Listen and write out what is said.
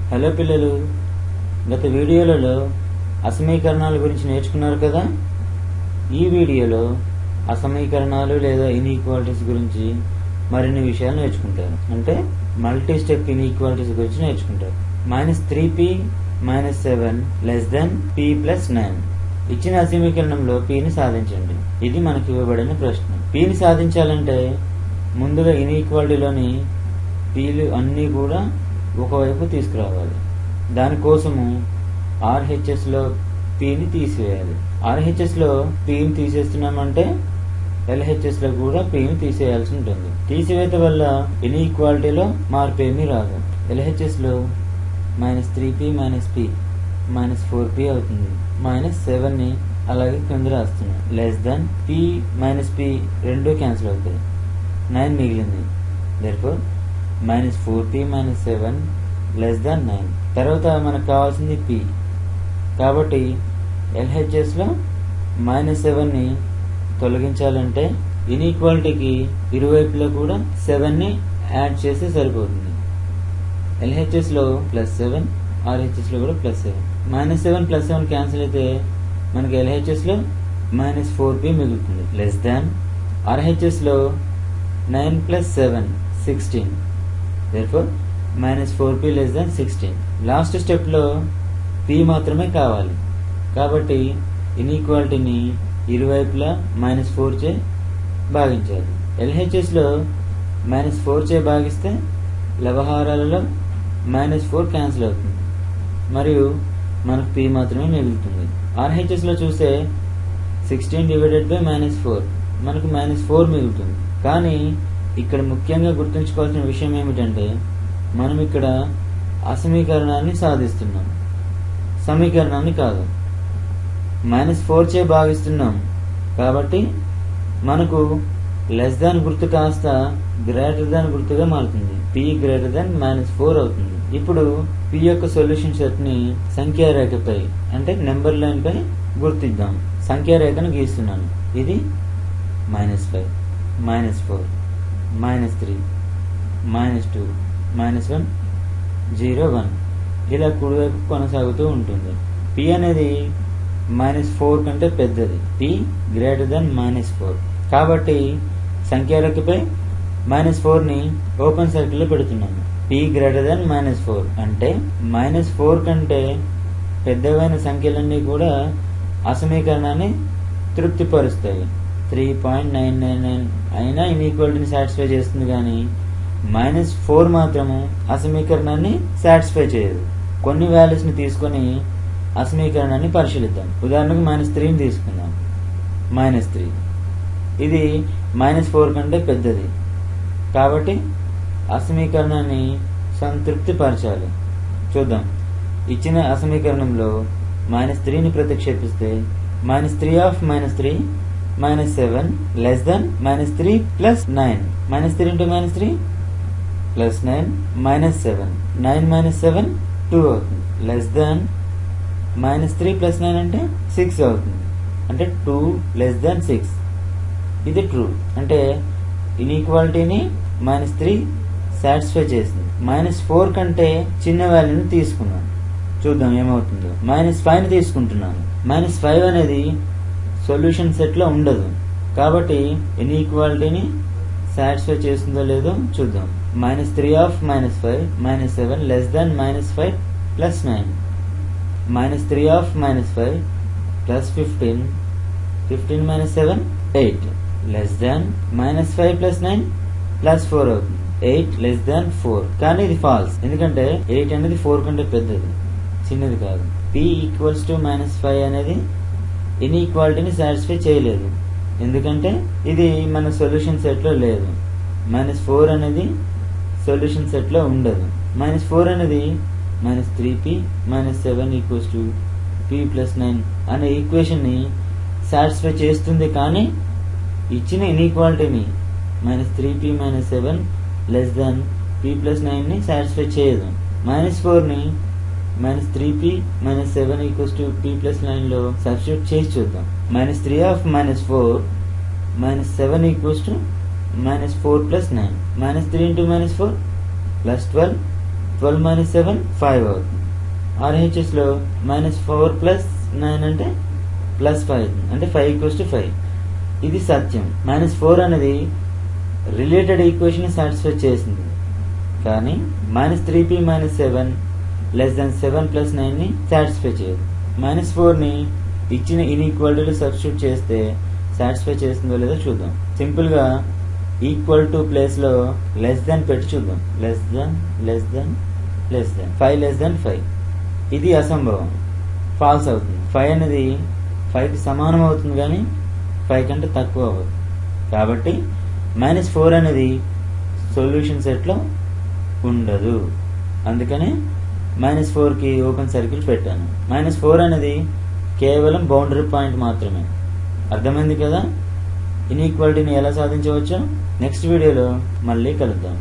Hello పిల్లలు, గత వీడియోలలో అసమీకరణాల గురించి నేర్చుకున్నారు కదా. ఈ వీడియోలో అసమీకరణాలు లేదా ఇన్ఈక్వాలిటీస్ గురించి మరిన్ని విషయాలు నేర్చుకుంటారు. అంటే మల్టీ స్టెప్ ఇన్ఈక్వాలిటీస్ గురించి నేర్చుకుంటారు. -3p - 7 p + 9 ఇచ్చిన అసమీకరణంలో p ని సాధించండి. ఇది మనకి ఇవ్వబడిన ప్రశ్న. p ని సాధించాలంటే ముందుగా ఇన్ఈక్వాలిటీలోని pలు అన్నీ కూడా ఒకవైపు తీసుకురావాలి. దానికోసము RHS లో pని తీసివేయాలి. RHS లో pని తీసేస్తున్నామంటే LHS లో కూడా pని తీసేయాల్సి ఉంటుంది. తీసివేత వల్ల ఇన్ఈక్వాలిటీలో మార్పు ఏమీ రాదు. LHS లో -3p - p -4p అవుతుంది. -7 ని అలాగే కింద రాస్తున్నాం. p - p రెండు క్యాన్సిల్ అవుతాయి. 9 మిగిలింది. therefore -4p - 7 9. తర్వాత మనకు కావాల్సింది p. కాబట్టి LHS లో -7 ని తొలగించాలంటే ఇన్ఈక్వాలిటీకి ఇరువైపులా కూడా 7 ని యాడ్ చేస్తే సరిపోతుంది. LHS లో +7, RHS లో కూడా +7. -7 + 7 క్యాన్సిల్ అయితే మనకి LHS లో -4p మిగులుతుంది. RHS లో 9 + 7 16. therefore -4p < 16. లాస్ట్ స్టెప్ లో p మాత్రమే కావాలి. కాబట్టి ఇన్ఈక్వాలిటీని ఇరువైపులా -4 చే భాగించాలి. LHS లో -4 చే భాగిస్తే లవహారాలలో -4 క్యాన్సిల్ అవుతుంది మరియు మనకు p మాత్రమే మిగులుతుంది. RHS లో చూస్తే 16 / -4 మనకు -4 మిగులుతుంది. కానీ ఇక్కడ ముఖ్యంగా గుర్తుంచుకోవాల్సిన విషయం ఏమిటంటే మనం ఇక్కడ అసమీకరణాన్ని సాధిస్తున్నాం, సమీకరణాన్ని కాదు. -4 చే భాగిస్తున్నాం కాబట్టి మనకు లెస్ దాన్ గుర్తు కాస్త గ్రేటర్ దాన్ గుర్తుగా మారుతుంది. p < -4 అవుతుంది. ఇప్పుడు p యొక్క సొల్యూషన్ సెట్ ని సంఖ్యారేఖపై అంటే నెంబర్ లైన్ పై గుర్తిద్దాం. సంఖ్యారేఖను గీస్తున్నాను. ఇది -5 -4 -3 -2 -1 0 1 ఇలా కుడివైపు కొనసాగుతూ ఉంటుంది. p అనేది -4 కంటే పెద్దది. p < -4. కాబట్టి సంఖ్యారేఖపై -4 ని ఓపెన్ సర్కిల్ లో పెడుతున్నాము. p < -4 అంటే -4 కంటే పెద్దవైన సంఖ్యలన్నీ కూడా అసమీకరణాన్ని తృప్తిపరుస్తాయి. 3.999 అయినా ఇన్ఈక్వాలిటీని సాటిస్ఫై చేస్తుంది, కానీ -4 మాత్రము అసమీకరణాన్ని సాటిస్ఫై చేయదు. కొన్ని వాల్యూస్ ని తీసుకొని అసమీకరణాన్ని పరిశీలిద్దాం. ఉదాహరణకు -3 ని తీసుకుందాం. -3 ఇది -4 కంటే పెద్దది కాబట్టి అసమీకరణాన్ని సంతృప్తి పరచాలి. చూద్దాం. ఇచ్చిన అసమీకరణంలో -3 ని ప్రతిక్షేపిస్తే -3 of -3 -7 -3 + 9. -3 × -3 +9 -7. 9 - 7 2 అవుతుంది. -3 + 9 అంటే 6 అవుతుంది. అంటే 2 < 6. ఇది ట్రూ. అంటే ఇన్ఈక్వాలిటీని -3 సాటిస్ఫై చేసింది. -4 కంటే చిన్న వాల్యూని తీసుకున్నాను. చూద్దాం ఏమవుతుందో. -5 ని తీసుకుంటున్నాను. -5 అనేది సొల్యూషన్ సెట్ లో ఉండదు కాబట్టి ఇన్ఈక్వాలిటీని సాటిస్ఫై చేస్తుందో లేదో చూద్దాం. -3 of -5 -7 -5 + 9. -3 of -5 + 15 15 - 7 8 -5 + 9 +4 అవుతుంది. 8 < 4. కానీ ఇది ఫాల్స్, ఎందుకంటే 8 అనేది 4 కంటే పెద్దది, చిన్నది కాదు. p = -5 అనేది ఇన్ఈక్వాలిటీని సాటిస్ఫై చేయలేదు, ఎందుకంటే ఇది మన సొల్యూషన్ సెట్ లో లేదు. -4 అనేది సొల్యూషన్ సెట్ లో ఉండదు. -4 అనేది -3p - 7 = p + 9 అనే ఈక్వేషన్ ని సాటిస్ఫై చేస్తుంది, కానీ ఇచ్చిన ఇన్ఈక్వాలిటీని -3p - 7 p + 9 ని సాటిస్ఫై చేయదు. -4 ని -3p - 7 = p + 9 లో సబ్స్టిట్యూట్ చేసి చూద్దాం. -3 of -4 -7 = -4 + 9. -3 × -4 +12 12 మైనస్ 7 5 అవుతుంది. RHSలో -4 ప్లస్ 9 అంటే ప్లస్ 5 అవుతుంది. అంటే 5 = 5. ఇది సత్యం. -4 అనేది రిలేటెడ్ ఈక్వేషన్ సాటిస్ఫై చేసింది, కానీ -3p - 7 <7 + 9 ని సాటిస్ఫై చేయదు. -4ని ఇచ్చిన ఇన్ఈక్వాలిటీలో సబ్స్టిట్యూట్ చేస్తే సాటిస్ఫై చేస్తుందో లేదో చూద్దాం. సింపుల్ గా ఈక్వల్ టు ప్లేస్ లో లెస్ దాన్ పెట్టి చూద్దాం. లెస్ దాన్ 5 ఇది అసంభవం, ఫాల్స్ అవుతుంది. 5 అనేది 5కి సమానం అవుతుంది, కానీ 5 కంటే తక్కువ అవుతుంది. కాబట్టి -4 అనేది సొల్యూషన్ సెట్ లో ఉండదు. అందుకని -4కి ఓపెన్ సర్కిల్ పెట్టాను. -4 అనేది కేవలం బౌండరీ పాయింట్ మాత్రమే. అర్థమైంది కదా? ఇన్ఈక్వాలిటీని ఎలా సాధించవచ్చో నెక్స్ట్ వీడియోలో మళ్ళీ కలుద్దాం.